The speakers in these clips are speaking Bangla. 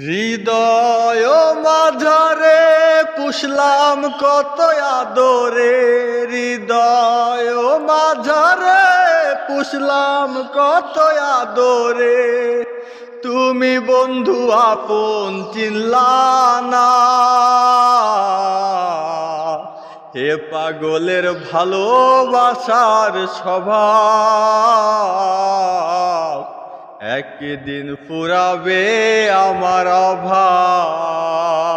হৃদয় মাঝারে পুষলাম কত আদরে, হৃদয় মাঝারে পুষলাম কত আদরে। তুমি বন্ধু আপন চিনলা না, হে পাগলের ভালোবাসার স্বভাব, একদিন ফুরাবে আমার অভাব।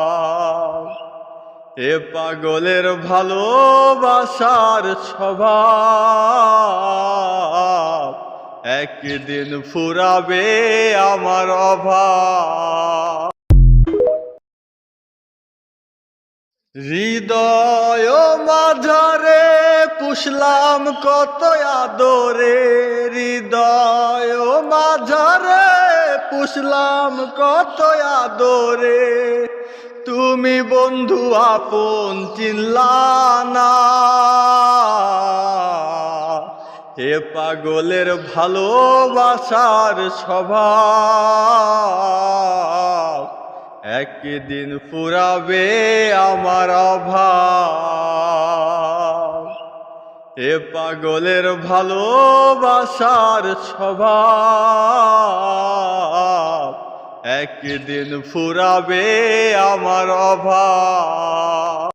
হে পাগলের ভালোবাসার স্বভাব, একদিন ফুরাবে আমার অভাব। হৃদয় মাঝারে পুষলাম কত আদরে, হৃদয় মাঝারে পুষলাম কত আদরে। তুমি বন্ধু আপন চিনলা না, হে পাগলের ভালোবাসার স্বভাব, একদিন ফুরাবে আমার অভাব। হে পাগলের ভালোবাসার স্বভাব, একদিন ফুরাবে আমার অভাব।